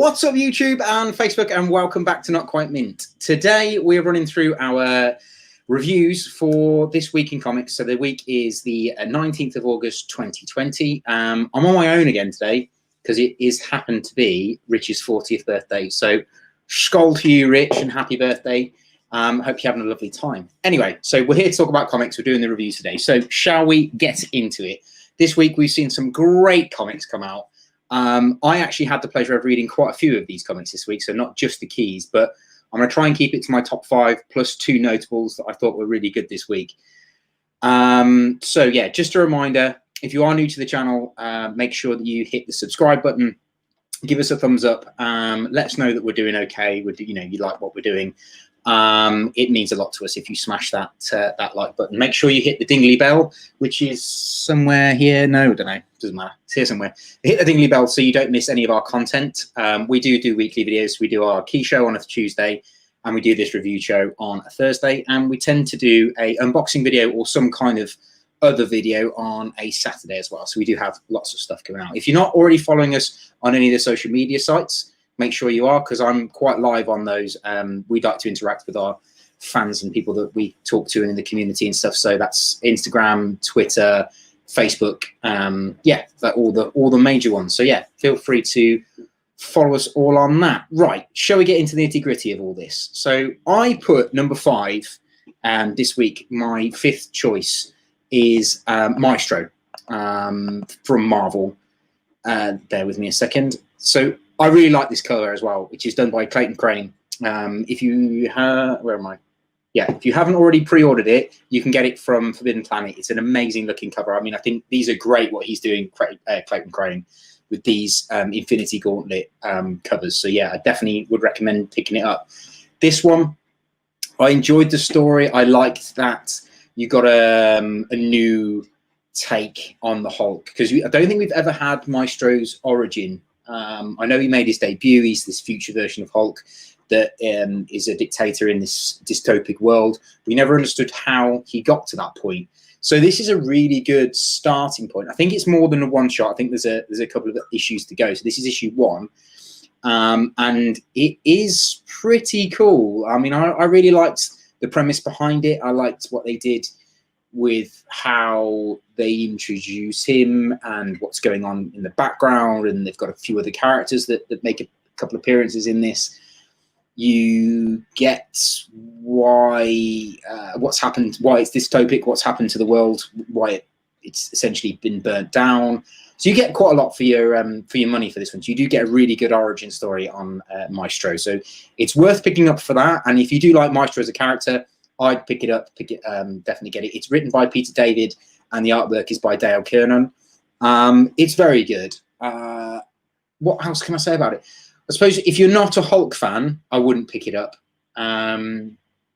What's up, YouTube and Facebook, and welcome back to Not Quite Mint. Today we're running through our reviews for this week in comics. So the week is the 19th of August 2020. I'm on my own again today because it is happened to be Rich's 40th birthday. So skål to you, Rich, and happy birthday. Hope you're having a lovely time. Anyway, so we're here to talk about comics. We're doing the reviews today. So shall we get into it? This week we've seen some great comics come out. I actually had the pleasure of reading quite a few of these comics this week, so not just the keys, but I'm going to try and keep it to my top 5 plus 2 notables that I thought were really good this week. So yeah, just a reminder, if you are new to the channel, make sure that you hit the subscribe button, give us a thumbs up, let us know that we're doing okay, you like what we're doing. It means a lot to us if you smash that that like button. Make sure you hit the dingly bell, which is somewhere here. No, I don't know. Doesn't matter. It's here somewhere. Hit the dingly bell so you don't miss any of our content. We do weekly videos. We do our key show on a Tuesday, and we do this review show on a Thursday. And we tend to do a unboxing video or some kind of other video on a Saturday as well. So we do have lots of stuff coming out. If you're not already following us on any of the social media sites, make sure you are, because I'm quite live on those. We'd like to interact with our fans and people that we talk to in the community and stuff. So that's Instagram, Twitter, Facebook, yeah, all the major ones. So yeah, feel free to follow us all on that. Right, shall we get into the nitty-gritty of all this? So I put number 5 this week. My 5th choice is Maestro from Marvel. Bear with me a second. So I really like this color as well, which is done by Clayton Crane. If you have, where am I? Yeah, if you haven't already pre-ordered it, you can get it from Forbidden Planet. It's an amazing looking cover. I mean, I think these are great what he's doing, Clayton Crane, with these Infinity Gauntlet covers. So yeah, I definitely would recommend picking it up. This one, I enjoyed the story. I liked that you got a new take on the Hulk, because I don't think we've ever had Maestro's origin. I know he made his debut. He's this future version of Hulk that is a dictator in this dystopic world. We never understood how he got to that point. So this is a really good starting point. I think it's more than a one shot. I think there's a couple of issues to go. So this is issue 1, and it is pretty cool. I mean, I really liked the premise behind it. I liked what they did with how they introduce him and what's going on in the background, and they've got a few other characters that make a couple of appearances in this. You get why what's happened, why it's dystopic, what's happened to the world, why it's essentially been burnt down. So you get quite a lot for your money for this one. So you do get a really good origin story on Maestro. So it's worth picking up for that. And if you do like Maestro as a character, I'd pick it up, definitely get it. It's written by Peter David, and the artwork is by Dale Kernan. It's very good. What else can I say about it? I suppose if you're not a Hulk fan, I wouldn't pick it up,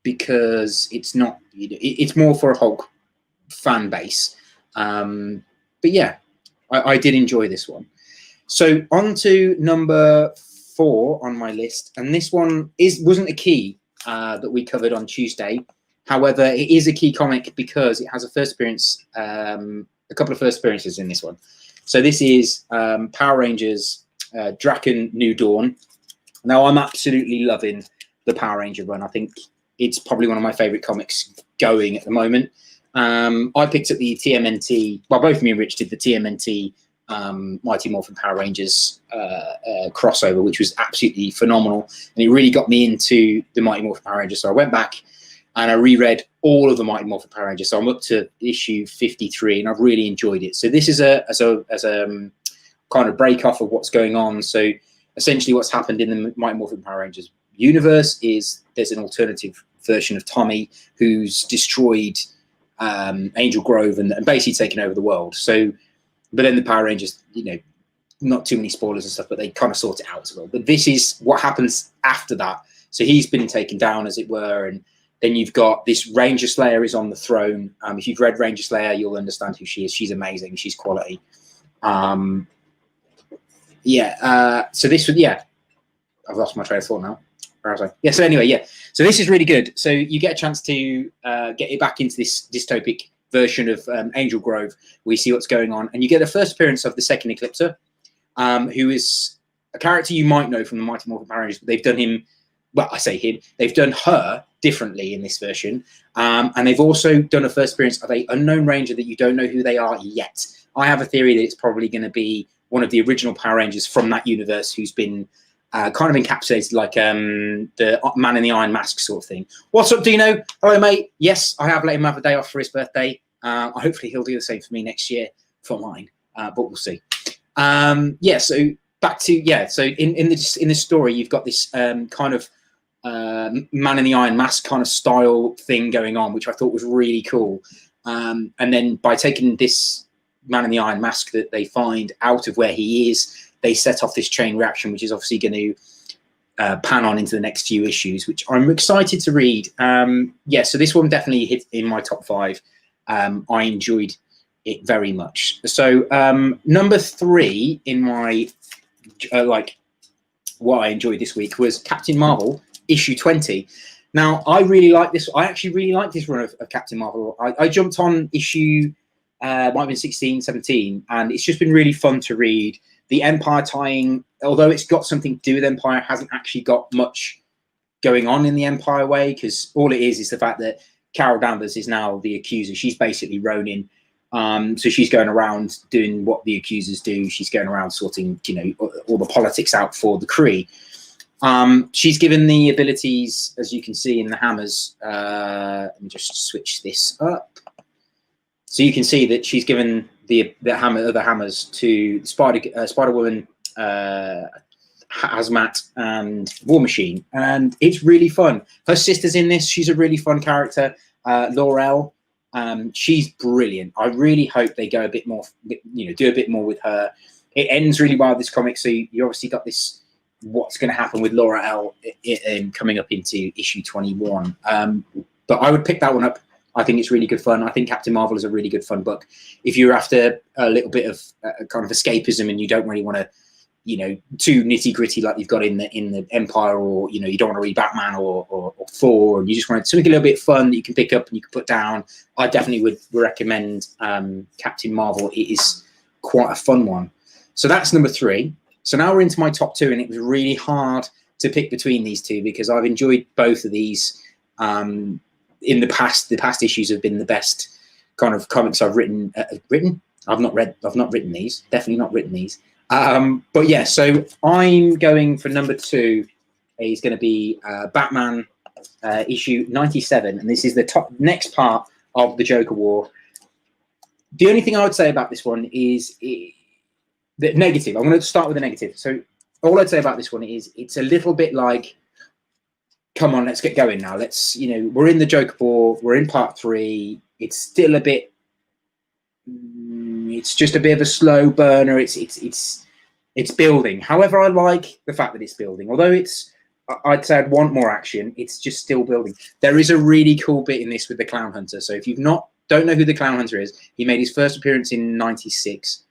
because it's not. It's more for a Hulk fan base. But yeah, I did enjoy this one. So on to number 4 on my list, and this one wasn't a key that we covered on Tuesday. However, it is a key comic because it has a first appearance, a couple of first appearances in this one. So this is Power Rangers Darkkon New Dawn. Now, I'm absolutely loving the Power Ranger run. I think it's probably one of my favorite comics going at the moment. I picked up the TMNT, well, both me and Rich did the TMNT Mighty Morphin Power Rangers crossover, which was absolutely phenomenal, and it really got me into the Mighty Morphin Power Rangers. So I went back and I reread all of the Mighty Morphin Power Rangers. So I'm up to issue 53, and I've really enjoyed it. So this is as a kind of break off of what's going on. So essentially, what's happened in the Mighty Morphin Power Rangers universe is there's an alternative version of Tommy who's destroyed Angel Grove and basically taken over the world. So. But then the Power Rangers, not too many spoilers and stuff, but they kind of sort it out as well. But this is what happens after that. So he's been taken down, as it were, and then you've got this Ranger Slayer is on the throne. If you've read Ranger Slayer, you'll understand who she is. She's amazing. She's quality. Yeah. So this would, yeah. I've lost my train of thought now. Where was I? Yeah. So anyway, yeah. So this is really good. So you get a chance to get it back into this dystopic version of Angel Grove. We see what's going on, and you get the first appearance of the second Eclipser, who is a character you might know from the Mighty Morphin Power Rangers, but they've done him, well, I say him, they've done her differently in this version. And they've also done a first appearance of a unknown Ranger that you don't know who they are yet. I have a theory that it's probably going to be one of the original Power Rangers from that universe who's been kind of encapsulated like the Man in the Iron Mask sort of thing. What's up, Dino? Hello, mate. Yes, I have let him have a day off for his birthday. Hopefully he'll do the same for me next year for mine, but we'll see. Yeah, so back to, so in this story, you've got this kind of Man in the Iron Mask kind of style thing going on, which I thought was really cool. And then by taking this Man in the Iron Mask that they find out of where he is, they set off this chain reaction, which is obviously going to pan on into the next few issues, which I'm excited to read. Yeah, so this one definitely hit in my top 5. I enjoyed it very much. So number 3 in my like what I enjoyed this week was Captain Marvel issue 20. Now I really like this. I actually really like this run of Captain Marvel. I jumped on issue might have been 16, 17, and it's just been really fun to read. The Empire tying, although it's got something to do with Empire, hasn't actually got much going on in the Empire way, because all it is the fact that Carol Danvers is now the Accuser. She's basically Ronin. So she's going around doing what the Accusers do. She's going around sorting, all the politics out for the Kree. She's given the abilities, as you can see in the hammers. Let me just switch this up. So you can see that she's given the other hammers to Spider-Woman, Hazmat, and War Machine, and it's really fun. Her sister's in this. She's a really fun character, Laurel. She's brilliant. I really hope they go a bit more, do a bit more with her. It ends really well, this comic. So you obviously got this, what's going to happen with Laurel coming up into issue 21. But I would pick that one up. I think it's really good fun. I think Captain Marvel is a really good fun book. If you're after a little bit of kind of escapism and you don't really want to, too nitty gritty like you've got in the Empire, or you don't want to read Batman or Thor, and you just want something a little bit fun that you can pick up and you can put down, I definitely would recommend Captain Marvel. It is quite a fun one. So that's number 3. So now we're into my top 2, and it was really hard to pick between these two because I've enjoyed both of these. In the past issues have been the best kind of comics I've written. I've not written these. Definitely not written these. But yeah, so I'm going for number 2. Is going to be Batman issue 97, and this is the next part of the Joker War. The only thing I would say about this one is the negative. I'm going to start with the negative. So all I'd say about this one is it's a little bit like, come on, let's get going now. Let's, we're in the Joker War. We're in part 3. It's still a bit. It's just a bit of a slow burner. It's building. However, I like the fact that it's building. Although I'd say I'd want more action. It's just still building. There is a really cool bit in this with the Clown Hunter. So if don't know who the Clown Hunter is, he made his first appearance in '96.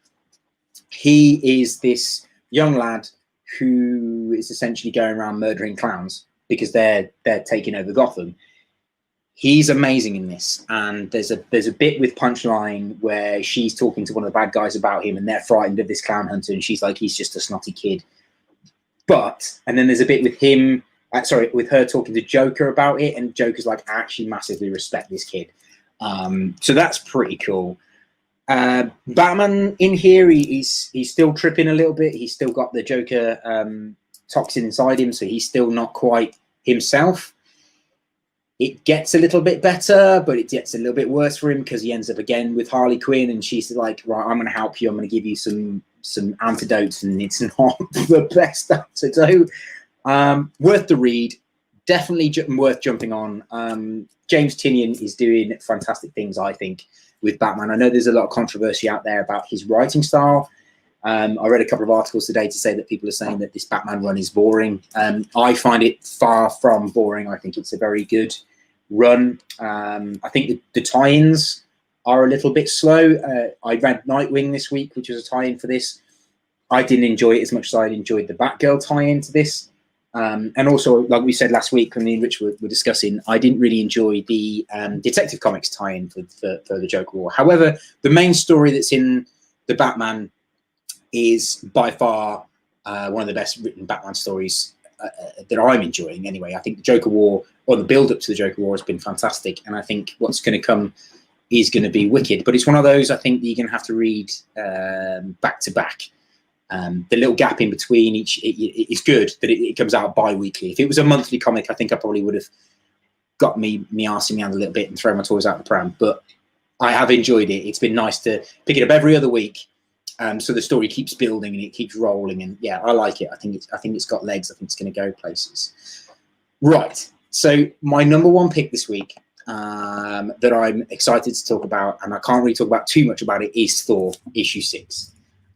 He is this young lad who is essentially going around murdering clowns because they're taking over Gotham. He's amazing in this, and there's a bit with Punchline where she's talking to one of the bad guys about him, and they're frightened of this Clown Hunter, and she's like, he's just a snotty kid. And then there's a bit with him, with her talking to Joker about it, and Joker's like, I actually massively respect this kid. So that's pretty cool. Batman in here, he's still tripping a little bit. He's still got the Joker toxin inside him, so he's still not quite himself. It gets a little bit better, but it gets a little bit worse for him because he ends up again with Harley Quinn, and she's like, right, I'm going to help you. I'm going to give you some antidotes, and it's not the best antidote. Worth the read. Definitely worth jumping on. James Tynion is doing fantastic things, I think, with Batman. I know there's a lot of controversy out there about his writing style. I read a couple of articles today to say that people are saying that this Batman run is boring. I find it far from boring. I think it's a very good run. I think the tie-ins are a little bit slow. I read Nightwing this week, which was a tie-in for this. I didn't enjoy it as much as I enjoyed the Batgirl tie-in to this. And also, like we said last week when me and Rich were discussing, I didn't really enjoy the Detective Comics tie-in for the Joker War. However, the main story that's in the Batman is by far one of the best written Batman stories that I'm enjoying anyway. I think the Joker War, or the build up to the Joker War, has been fantastic, and I think what's going to come is going to be wicked. But it's one of those, I think, that you're going to have to read back to back. The little gap in between each, it's good that it comes out bi-weekly. If it was a monthly comic, I think I probably would have got me arse in my hand a little bit and thrown my toys out the pram. But I have enjoyed it. It's been nice to pick it up every other week, so the story keeps building and it keeps rolling. And yeah, I like it. I think it's got legs. I think it's going to go places. Right. So my number one pick this week that I'm excited to talk about, and I can't really talk about too much about it, is Thor Issue 6.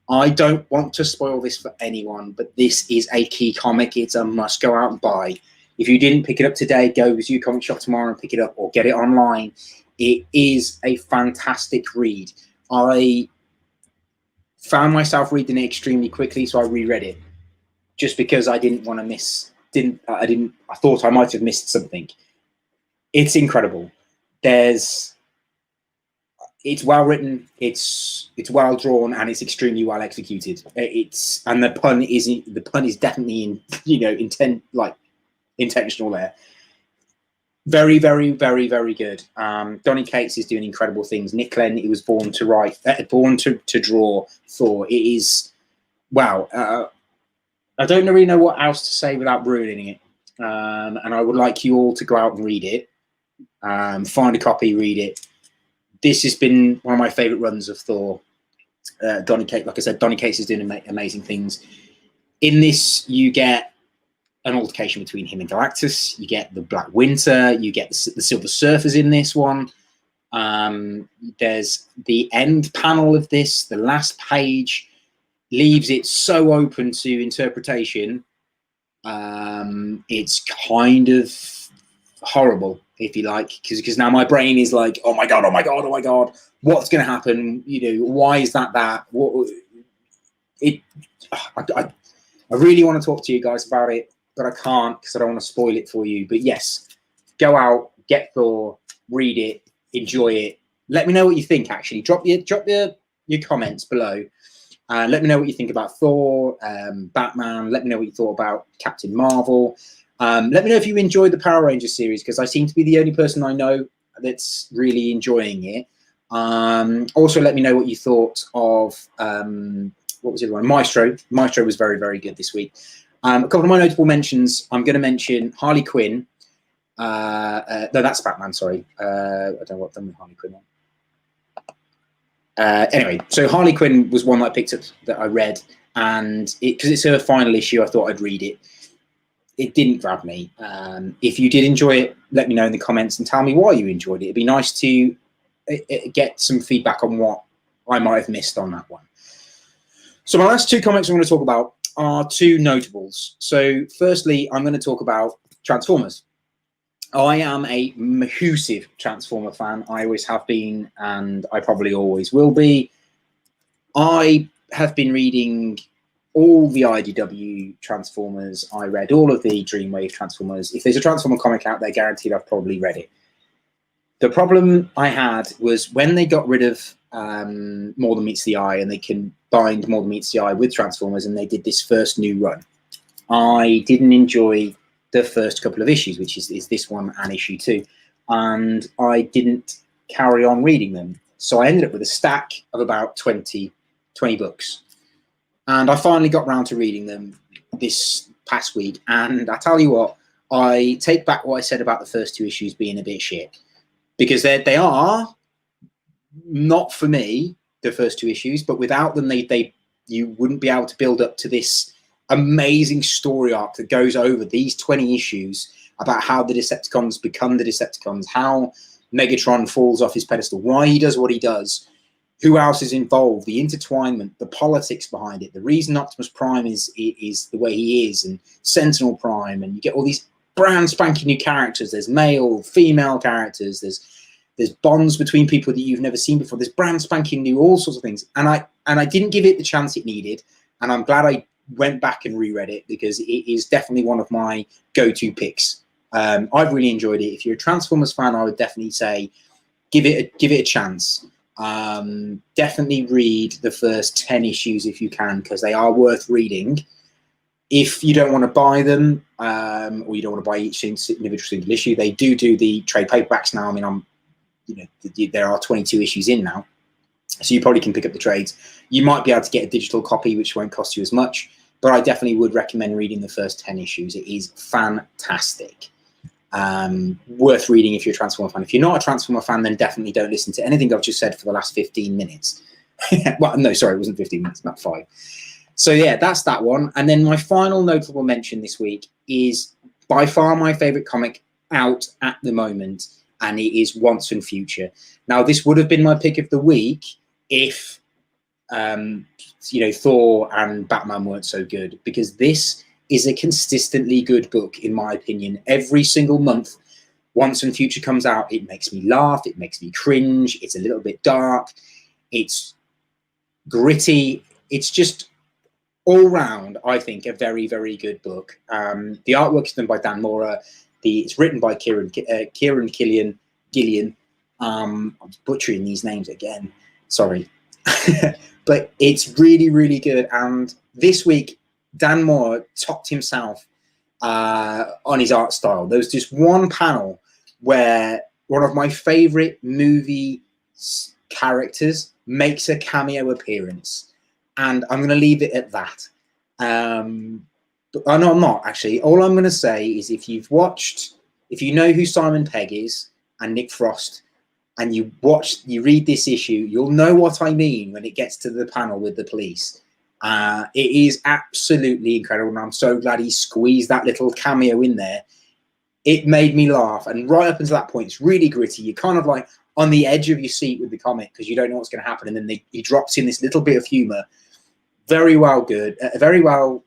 I don't want to spoil this for anyone, but this is a key comic. It's a must go out and buy. If you didn't pick it up today, go to your comic shop tomorrow and pick it up, or get it online. It is a fantastic read. I found myself reading it extremely quickly, so I reread it just because I didn't want to miss. I thought I might have missed something. It's incredible. It's well written, it's well drawn, and it's extremely well executed. And the pun is definitely intentional there. Very, very, very, very good. Donny Cates is doing incredible things. Nick Glenn, he was born to draw Thor. It is wow. I don't really know what else to say without ruining it. And I would like you all to go out and read it. Find a copy, read it. This has been one of my favourite runs of Thor. Donny Cates, like I said, Donny Cates is doing amazing things. In this, you get an altercation between him and Galactus. You get the Black Winter. You get the Silver Surfers in this one. There's the end panel of this. The last page leaves it so open to interpretation. It's kind of horrible, if you like, because now my brain is like, oh my god, what's going to happen? Why is that? I really want to talk to you guys about it, but I can't because I don't want to spoil it for you. But yes, go out, get Thor, read it, enjoy it. Let me know what you think. Actually, drop your comments below. Let me know what you think about Thor, Batman. Let me know what you thought about Captain Marvel. Let me know if you enjoyed the Power Rangers series, because I seem to be the only person I know that's really enjoying it. Also, let me know what you thought of, what was the other one? Maestro. Maestro was very, very good this week. A couple of my notable mentions, I'm going to mention Harley Quinn. No, that's Batman, sorry. I don't know what I've done with Harley Quinn. Anyway, so Harley Quinn was one that I picked up that I read, and because it's her final issue, I thought I'd read it. It didn't grab me. If you did enjoy it, let me know in the comments and tell me why you enjoyed it. It'd be nice to get some feedback on what I might have missed on that one. So my last two comics I'm going to talk about are two notables. So firstly, I'm going to talk about Transformers. I am a massive Transformer fan. I always have been, and I probably always will be. I have been reading all the IDW Transformers. I read all of the Dreamwave Transformers. If there's a Transformer comic out there, guaranteed I've probably read it. The problem I had was when they got rid of More Than Meets the Eye, and they combined More Than Meets the Eye with Transformers, and they did this first new run. I didn't enjoy the first couple of issues, which is this one and issue 2, and I didn't carry on reading them. So I ended up with a stack of about 20 books. And I finally got round to reading them this past week. And I tell you what, I take back what I said about the first two issues being a bit shit. Because they are not for me, the first two issues, but without them, you wouldn't be able to build up to this amazing story arc that goes over these 20 issues about how the Decepticons become the Decepticons, how Megatron falls off his pedestal, why he does what he does, who else is involved, the intertwinement, the politics behind it, the reason Optimus Prime is the way he is, and Sentinel Prime, and you get all these brand spanking new characters. There's male, female characters. There's bonds between people that you've never seen before. There's brand spanking new, all sorts of things. And I didn't give it the chance it needed. And I'm glad I went back and reread it, because it is definitely one of my go-to picks. I've really enjoyed it. If you're a Transformers fan, I would definitely say give it a chance. Definitely read the first 10 issues if you can, because they are worth reading. If you don't want to buy them, or you don't want to buy each individual single issue, they do the trade paperbacks now. I mean, there are 22 issues in now, so you probably can pick up the trades. You might be able to get a digital copy, which won't cost you as much, but I definitely would recommend reading the first 10 issues. It is fantastic. Worth reading if you're a Transformer fan. If you're not a Transformer fan, then definitely don't listen to anything I've just said for the last 15 minutes. Well, no, sorry, it wasn't 15 minutes, about 5. So yeah, that's that one. And then my final notable mention this week is by far my favorite comic out at the moment, and it is Once and Future. Now, this would have been my pick of the week if Thor and Batman weren't so good, because this is a consistently good book, in my opinion. Every single month, Once and Future comes out, it makes me laugh, it makes me cringe, it's a little bit dark, it's gritty, it's just all round, I think, a very, very good book. The artwork is done by Dan Mora. It's written by Kieran Gillian. I'm butchering these names again, sorry. But it's really, really good. And this week, Dan Mora topped himself on his art style. There was just one panel where one of my favorite movie characters makes a cameo appearance, and I'm going to leave it at that. But no, I'm not actually. All I'm going to say is, if you know who Simon Pegg is and Nick Frost, and you read this issue, you'll know what I mean when it gets to the panel with the police. It is absolutely incredible, and I'm so glad he squeezed that little cameo in there. It made me laugh, and right up until that point, it's really gritty. You're kind of like on the edge of your seat with the comic because you don't know what's going to happen, and then he drops in this little bit of humor. Very well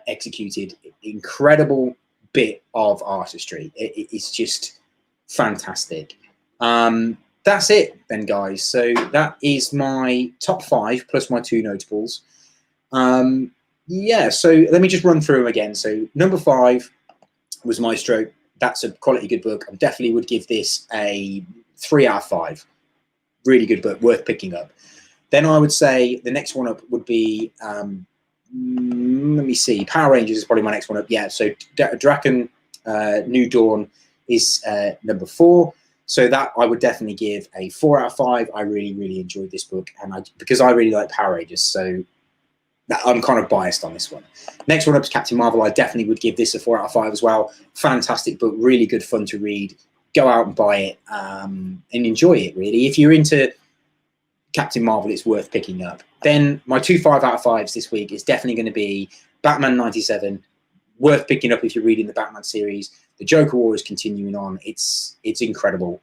executed, incredible bit of artistry. It's just fantastic. That's it then, guys. So that is my top 5 plus my 2 notables. Yeah, so let me just run through them again. So number 5 was Maestro. That's a quality good book. I definitely would give this a 3 out of 5. Really good book, worth picking up. Then I would say the next one up would be, let me see, Power Rangers is probably my next one up. Yeah, so Darkkon New Dawn is number 4. So that I would definitely give a 4 out of 5. I really, really enjoyed this book, and because I really like Power Rangers, so I'm kind of biased on this one. Next one up is Captain Marvel. I definitely would give this a 4 out of 5 as well. Fantastic book, really good fun to read. Go out and buy it and enjoy it, really. If you're into Captain Marvel, it's worth picking up. Then my 2 5 out of 5s this week is definitely going to be Batman 97. Worth picking up if you're reading the Batman series. The Joker War is continuing on. It's incredible.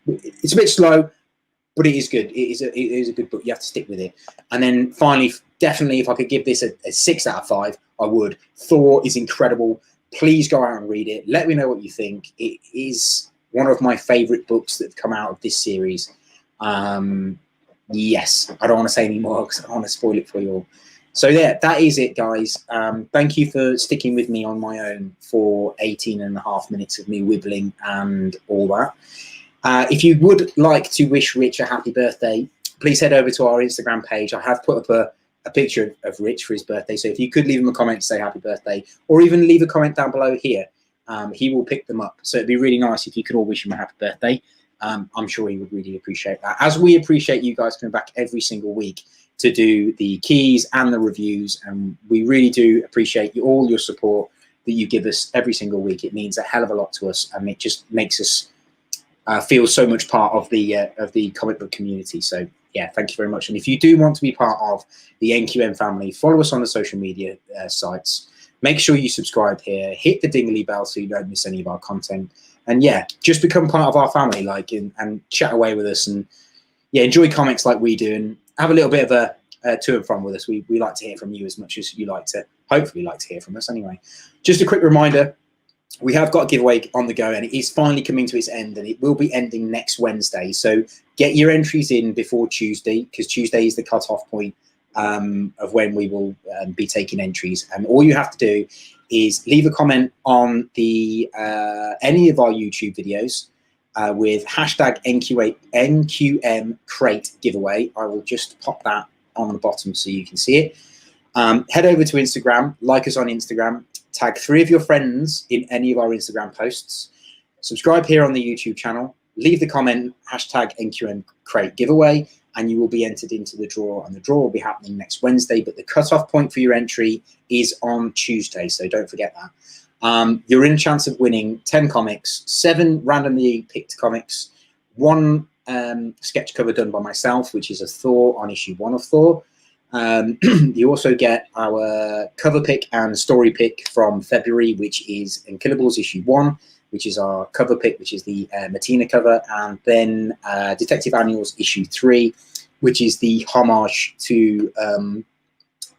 It's a bit slow, but it is good. It is a good book. You have to stick with it. And then finally, definitely, if I could give this a 6 out of 5, I would. Thor is incredible. Please go out and read it. Let me know what you think. It is one of my favorite books that have come out of this series. Yes, I don't want to say any more because I don't want to spoil it for you all. So yeah, that is it, guys. Thank you for sticking with me on my own for 18.5 minutes of me wibbling and all that. If you would like to wish Rich a happy birthday, please head over to our Instagram page. I have put up a picture of Rich for his birthday. So if you could leave him a comment to say happy birthday, or even leave a comment down below here, he will pick them up. So it'd be really nice if you could all wish him a happy birthday. I'm sure he would really appreciate that, as we appreciate you guys coming back every single week to do the keys and the reviews, and we really do appreciate all your support that you give us every single week. It means a hell of a lot to us, and it just makes us feel so much part of the comic book community. So yeah, thank you very much. And if you do want to be part of the NQM family, follow us on the social media sites. Make sure you subscribe here, hit the dingly bell so you don't miss any of our content. And yeah, just become part of our family, and chat away with us, and yeah, enjoy comics like we do, and have a little bit of a to and from with us. We like to hear from you as much as you hopefully like to hear from us anyway. Just a quick reminder, we have got a giveaway on the go, and it is finally coming to its end, and it will be ending next Wednesday. So get your entries in before Tuesday, because Tuesday is the cut-off point of when we will be taking entries. And all you have to do is leave a comment on the any of our YouTube videos with hashtag NQM crate giveaway. I will just pop that on the bottom so you can see it. Head over to Instagram, like us on Instagram, tag 3 of your friends in any of our Instagram posts, subscribe here on the YouTube channel, leave the comment, hashtag NQM Crate giveaway, and you will be entered into the draw, and the draw will be happening next Wednesday, but the cutoff point for your entry is on Tuesday, so don't forget that. You're in a chance of winning 10 comics, 7 randomly picked comics, 1 sketch cover done by myself, which is a Thor on issue 1 of Thor. You also get our cover pick and story pick from February, which is Unkillables issue 1, which is our cover pick, which is the Martina cover, and then Detective Annuals issue 3, which is the homage to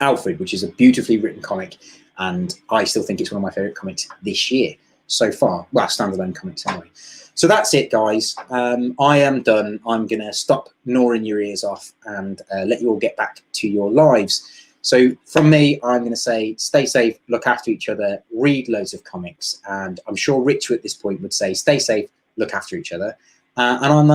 Alfred, which is a beautifully written comic, and I still think it's one of my favorite comics this year so far. Well, standalone comics anyway. So that's it, guys. I am done. I'm going to stop gnawing your ears off and let you all get back to your lives. So from me, I'm going to say stay safe, look after each other, read loads of comics. And I'm sure Rich at this point would say stay safe, look after each other. And I'm